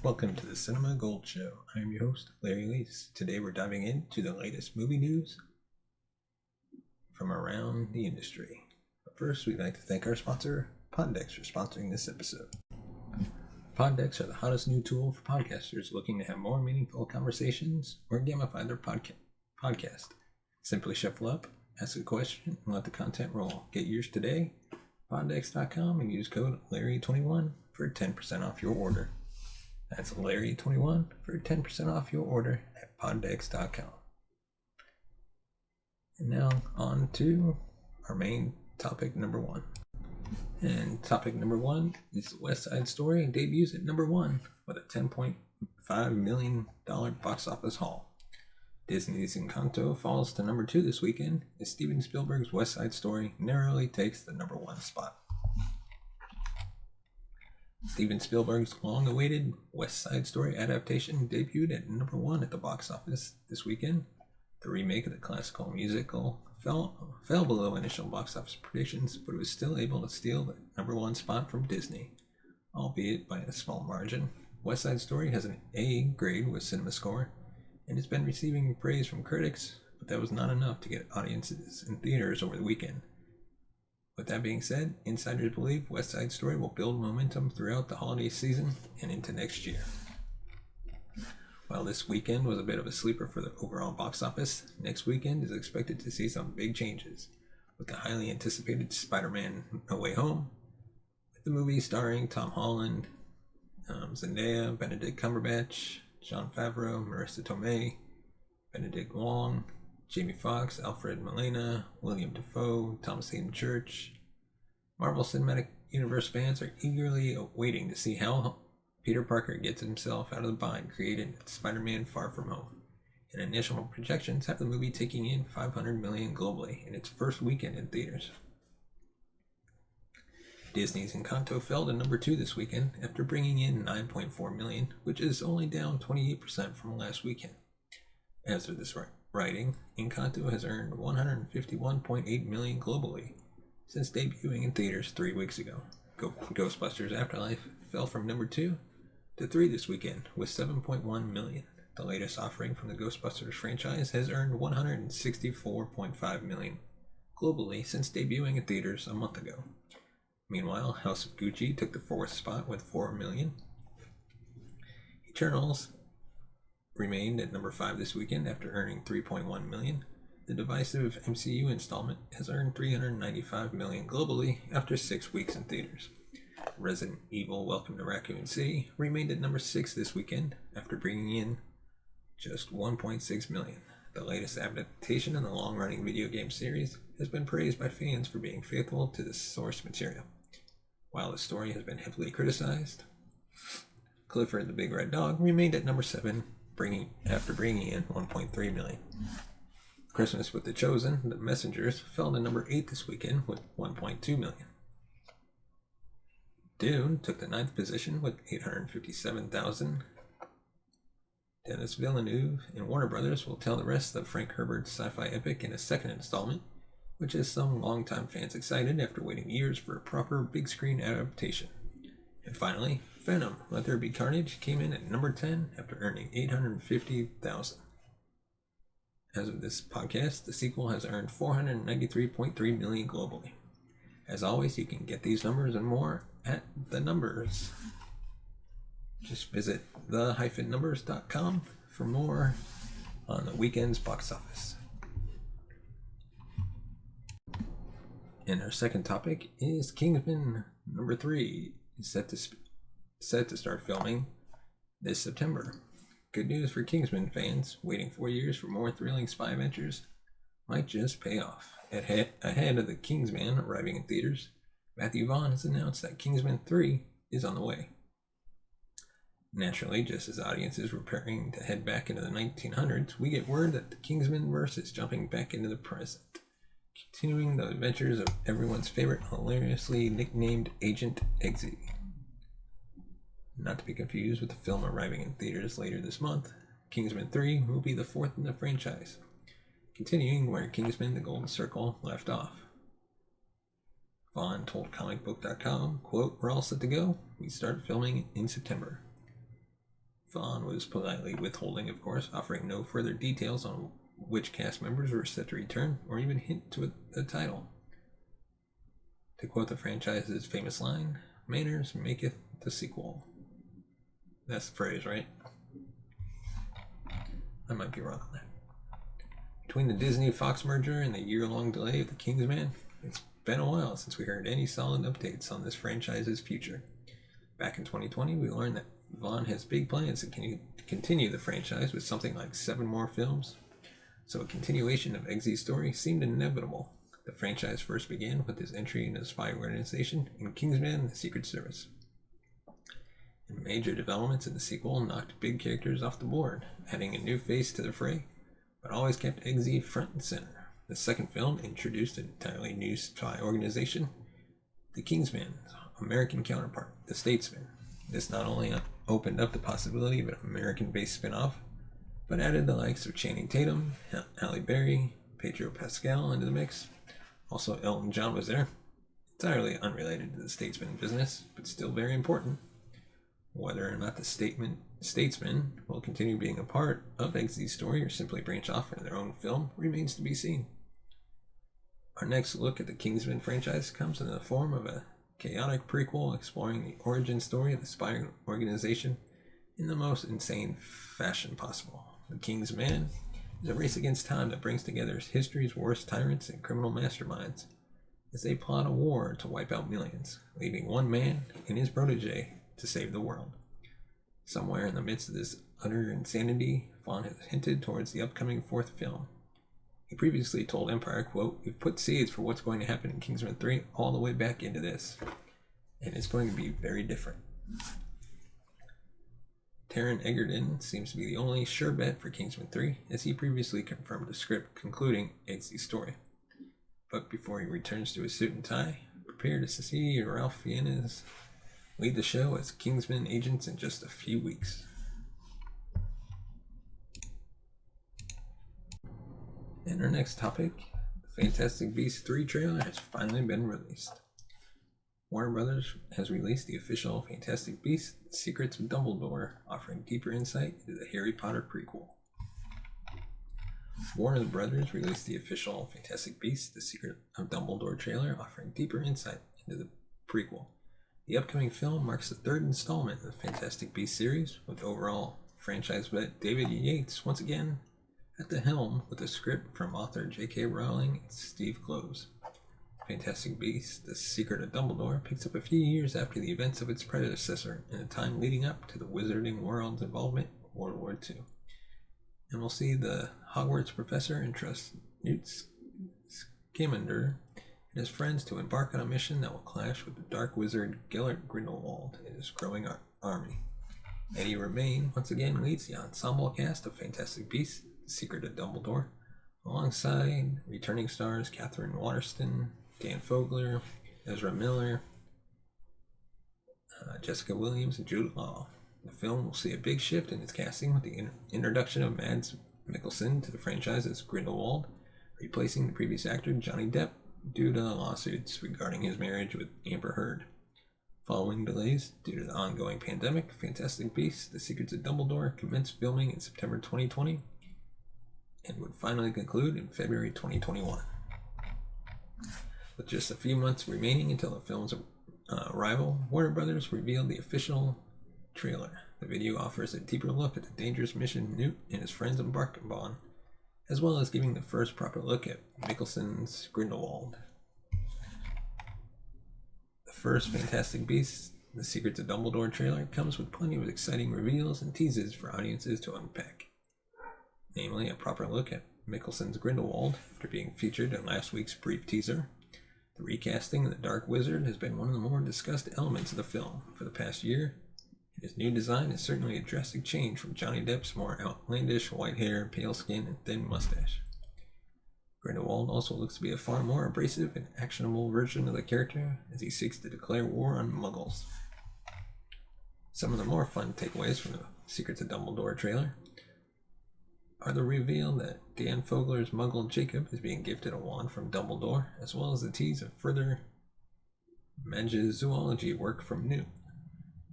Welcome to the Cinema Gold Show. I'm your host, Larry Leese. Today we're diving into the latest movie news from around the industry. But first, we'd like to thank our sponsor, Poddex, for sponsoring this episode. Poddex are the hottest new tool for podcasters looking to have more meaningful conversations or gamify their podcast. Simply shuffle up, ask a question, and let the content roll. Get yours today, poddex.com, and use code Larry21 for 10% off your order. That's Larry21 for 10% off your order at poddex.com. And now on to our main topic number one. And topic number one is the West Side Story debuts at number one with a $10.5 million box office haul. Disney's Encanto falls to number two this weekend as Steven Spielberg's West Side Story narrowly takes the number one spot. Steven Spielberg's long-awaited West Side Story adaptation debuted at number one at the box office this weekend. The remake of the classical musical fell below initial box office predictions, but it was still able to steal the number one spot from Disney, albeit by a small margin. West Side Story has an A grade with CinemaScore, and has been receiving praise from critics, but that was not enough to get audiences in theaters over the weekend. With that being said, insiders believe West Side Story will build momentum throughout the holiday season and into next year. While this weekend was a bit of a sleeper for the overall box office, next weekend is expected to see some big changes, with the highly anticipated Spider-Man No Way Home, with the movie starring Tom Holland, Zendaya, Benedict Cumberbatch, Jon Favreau, Marissa Tomei, Benedict Wong, Jamie Foxx, Alfred Molina, William Dafoe, Thomas Hayden Church. Marvel Cinematic Universe fans are eagerly waiting to see how Peter Parker gets himself out of the bind created in Spider-Man Far From Home. And initial projections have the movie taking in $500 million globally in its first weekend in theaters. Disney's Encanto fell to number two this weekend after bringing in $9.4 million, which is only down 28% from last weekend. As of this writing, Encanto has earned $151.8 million globally since debuting in theaters 3 weeks ago. Ghostbusters Afterlife fell from number 2 to 3 this weekend with $7.1 million. The latest offering from the Ghostbusters franchise has earned $164.5 million globally since debuting in theaters a month ago. Meanwhile, House of Gucci took the 4th spot with $4 million. Eternals remained at number 5 this weekend after earning $3.1 million. The divisive MCU installment has earned $395 million globally after 6 weeks in theaters. Resident Evil Welcome to Raccoon City remained at number 6 this weekend after bringing in just $1.6 million. The latest adaptation in the long-running video game series has been praised by fans for being faithful to the source material. While the story has been heavily criticized, Clifford the Big Red Dog remained at number 7 after bringing in $1.3 million. Christmas with the Chosen, The Messengers, fell to number 8 this weekend with $1.2 million. Dune took the 9th position with $857,000. Denis Villeneuve and Warner Brothers will tell the rest of Frank Herbert's sci-fi epic in a second installment, which has some longtime fans excited after waiting years for a proper big-screen adaptation. And finally, Venom, Let There Be Carnage came in at number 10 after earning $850,000. As of this podcast, the sequel has earned $493.3 million globally. As always, you can get these numbers and more at The Numbers. Just visit the-numbers.com for more on the weekend's box office. And our second topic is Kingsman III is set to start filming this September. Good news for Kingsman fans. Waiting 4 years for more thrilling spy adventures might just pay off. Ahead of the Kingsman arriving in theaters, Matthew Vaughn has announced that Kingsman III is on the way. Naturally, just as audiences were preparing to head back into the 1900s, we get word that the Kingsman verse is jumping back into the present, continuing the adventures of everyone's favorite hilariously nicknamed Agent Eggsy. Not to be confused with the film arriving in theaters later this month, Kingsman III will be the 4th in the franchise, continuing where Kingsman: The Golden Circle left off. Vaughn told comicbook.com, quote, "We're all set to go. We start filming in September." Vaughn was politely withholding, of course, offering no further details on which cast members were set to return or even hint to the title. To quote the franchise's famous line, "Manners maketh the sequel." That's the phrase, right? I might be wrong on that. Between the Disney-Fox merger and the year-long delay of the Kingsman, it's been a while since we heard any solid updates on this franchise's future. Back in 2020, we learned that Vaughn has big plans to continue the franchise with something like 7 more films, so a continuation of Eggsy's story seemed inevitable. The franchise first began with his entry into the spy organization in Kingsman: The Secret Service. And major developments in the sequel knocked big characters off the board, adding a new face to the fray, but always kept Eggsy front and center. The second film introduced an entirely new spy organization, the Kingsman's American counterpart, the Statesman. This not only opened up the possibility of an American-based spin-off, but added the likes of Channing Tatum, Halle Berry, Pedro Pascal into the mix. Also, Elton John was there, entirely unrelated to the Statesman business, but still very important. Whether or not the Statesman will continue being a part of Eggsy's story or simply branch off into their own film remains to be seen. Our next look at the Kingsman franchise comes in the form of a chaotic prequel exploring the origin story of the spy organization in the most insane fashion possible. The Kingsman is a race against time that brings together history's worst tyrants and criminal masterminds as they plot a war to wipe out millions, leaving one man and his protege to save the world. Somewhere in the midst of this utter insanity, Vaughn has hinted towards the upcoming 4th film. He previously told Empire, quote, "We've put seeds for what's going to happen in Kingsman 3 all the way back into this, and it's going to be very different." Taron Egerton seems to be the only sure bet for Kingsman 3, as he previously confirmed a script concluding Eggsy's story. But before he returns to his suit and tie, prepare to see Ralph Fiennes lead the show as Kingsman agents in just a few weeks. And our next topic, the Fantastic Beasts 3 trailer has finally been released. Warner Brothers has released the official Fantastic Beasts: The Secrets of Dumbledore, offering deeper insight into the Harry Potter prequel. Warner Brothers released the official Fantastic Beasts: The Secret of Dumbledore trailer, offering deeper insight into the prequel. The upcoming film marks the 3rd installment in the Fantastic Beasts series, with overall franchise vet David Yates once again at the helm with a script from author J.K. Rowling and Steve Kloves. Fantastic Beasts: The Secret of Dumbledore picks up a few years after the events of its predecessor in the time leading up to the Wizarding World's involvement in World War II. And we'll see the Hogwarts professor entrust Newt Scamander and his friends to embark on a mission that will clash with the dark wizard Gellert Grindelwald and his growing army. Eddie Redmayne once again leads the ensemble cast of Fantastic Beasts: The Secret of Dumbledore, alongside returning stars Catherine Waterston, Dan Fogler, Ezra Miller, Jessica Williams, and Jude Law. The film will see a big shift in its casting with the introduction of Mads Mikkelsen to the franchise as Grindelwald, replacing the previous actor Johnny Depp due to lawsuits regarding his marriage with Amber Heard. Following delays due to the ongoing pandemic, Fantastic Beasts: The Secrets of Dumbledore commenced filming in September 2020 and would finally conclude in February 2021. With just a few months remaining until the film's arrival, Warner Brothers revealed the official trailer. The video offers a deeper look at the dangerous mission Newt and his friends embark upon, as well as giving the first proper look at Mikkelsen's Grindelwald. The first Fantastic Beasts: The Secrets of Dumbledore trailer comes with plenty of exciting reveals and teases for audiences to unpack. Namely, a proper look at Mikkelsen's Grindelwald after being featured in last week's brief teaser. The recasting of the Dark Wizard has been one of the more discussed elements of the film for the past year. His new design is certainly a drastic change from Johnny Depp's more outlandish white hair, pale skin, and thin mustache. Grindelwald also looks to be a far more abrasive and actionable version of the character as he seeks to declare war on Muggles. Some of the more fun takeaways from the Secrets of Dumbledore trailer are the reveal that Dan Fogler's Muggle Jacob is being gifted a wand from Dumbledore, as well as the tease of further magizoology work from Newt.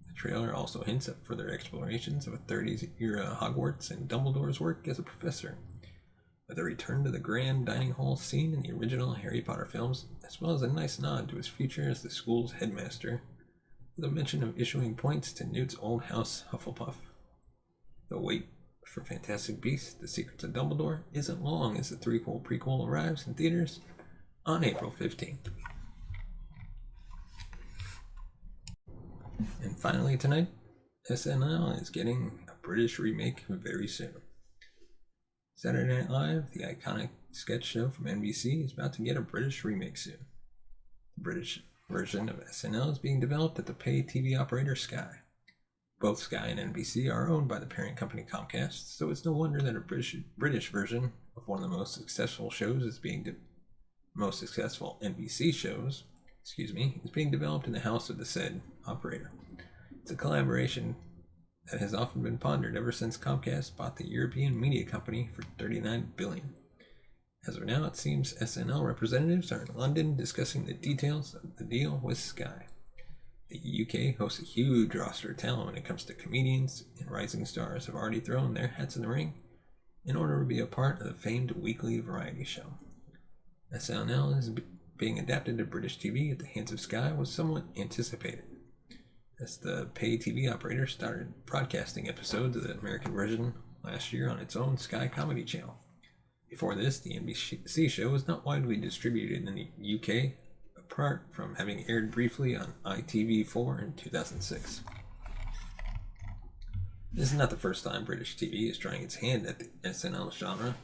The trailer also hints at further explorations of a 30s era Hogwarts and Dumbledore's work as a professor, with a return to the grand dining hall scene in the original Harry Potter films, as well as a nice nod to his future as the school's headmaster, with a mention of issuing points to Newt's old house, Hufflepuff. The wait for Fantastic Beasts: The Secrets of Dumbledore isn't long as the prequel arrives in theaters on April 15th. And finally tonight, SNL is getting a British remake very soon. Saturday Night Live, the iconic sketch show from NBC, is about to get a British remake soon. The British version of SNL is being developed at the pay TV operator Sky. Both Sky and NBC are owned by the parent company Comcast, so it's no wonder that a British version of one of the most successful shows is most successful NBC shows, is being developed in the house of the said operator. It's a collaboration that has often been pondered ever since Comcast bought the European media company for $39 billion. As of now, it seems SNL representatives are in London discussing the details of the deal with Sky. The UK hosts a huge roster of talent when it comes to comedians, and rising stars have already thrown their hats in the ring in order to be a part of the famed weekly variety show. SNL is being adapted to British TV at the hands of Sky was somewhat anticipated, as the pay TV operator started broadcasting episodes of the American version last year on its own Sky comedy channel. Before this, the NBC show was not widely distributed in the UK, apart from having aired briefly on ITV4 in 2006. This is not the first time British TV is trying its hand at the SNL genre.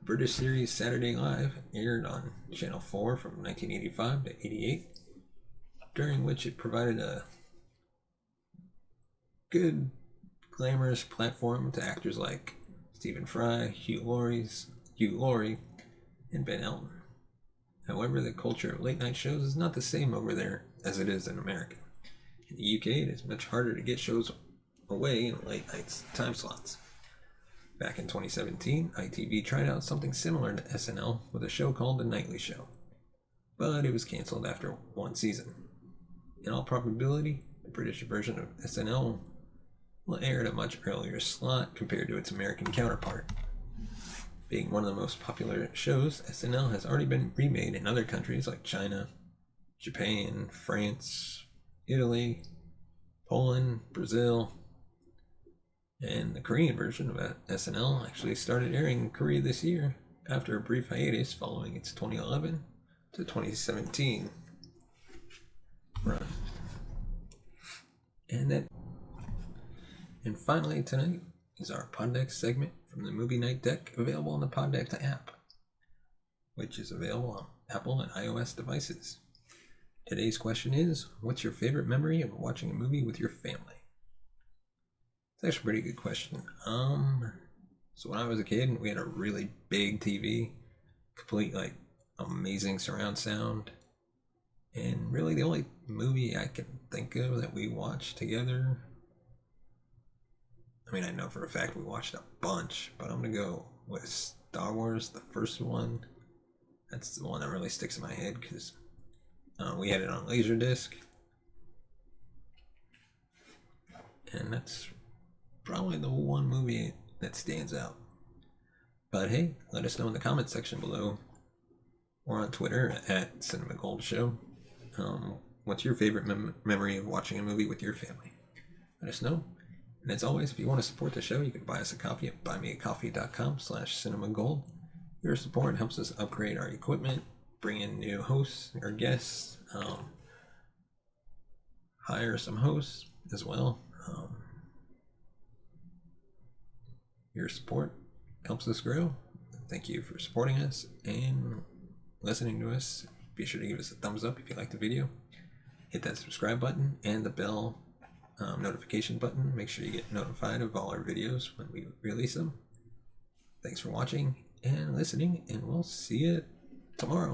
The British series Saturday Live aired on Channel 4 from 1985 to 88, during which it provided a good, glamorous platform to actors like Stephen Fry, Hugh Laurie, and Ben Elton. However, the culture of late night shows is not the same over there as it is in America. In the UK, it is much harder to get shows away in late night time slots. Back in 2017, ITV tried out something similar to SNL with a show called The Nightly Show, but it was cancelled after one season. In all probability, the British version of SNL will air at a much earlier slot compared to its American counterpart. Being one of the most popular shows, SNL has already been remade in other countries like China, Japan, France, Italy, Poland, Brazil, and the Korean version of SNL actually started airing in Korea this year after a brief hiatus following its 2011 to 2017 run. And finally tonight is our Poddex segment from the Movie Night Deck, available on the Poddex app, which is available on Apple and iOS devices. Today's question is, what's your favorite memory of watching a movie with your family? It's actually a pretty good question. So when I was a kid, we had a really big TV, complete amazing surround sound, and really the only movie I can think of that we watched together, I mean, I know for a fact we watched a bunch, but I'm gonna go with Star Wars, the first one. That's the one that really sticks in my head because we had it on Laserdisc, and that's probably the one movie that stands out. But hey, let us know in the comment section below or on Twitter at Cinema Gold Show. What's your favorite memory of watching a movie with your family? Let us know. And as always, if you want to support the show, you can buy us a coffee at buymeacoffee.com/cinemagold. Your support helps us upgrade our equipment, bring in new hosts or guests, hire some hosts as well. Your support helps us grow. Thank you for supporting us and listening to us. Be sure to give us a thumbs up if you like the video. Hit that subscribe button and the bell notification button. Make sure you get notified of all our videos when we release them. Thanks for watching and listening, and we'll see you tomorrow.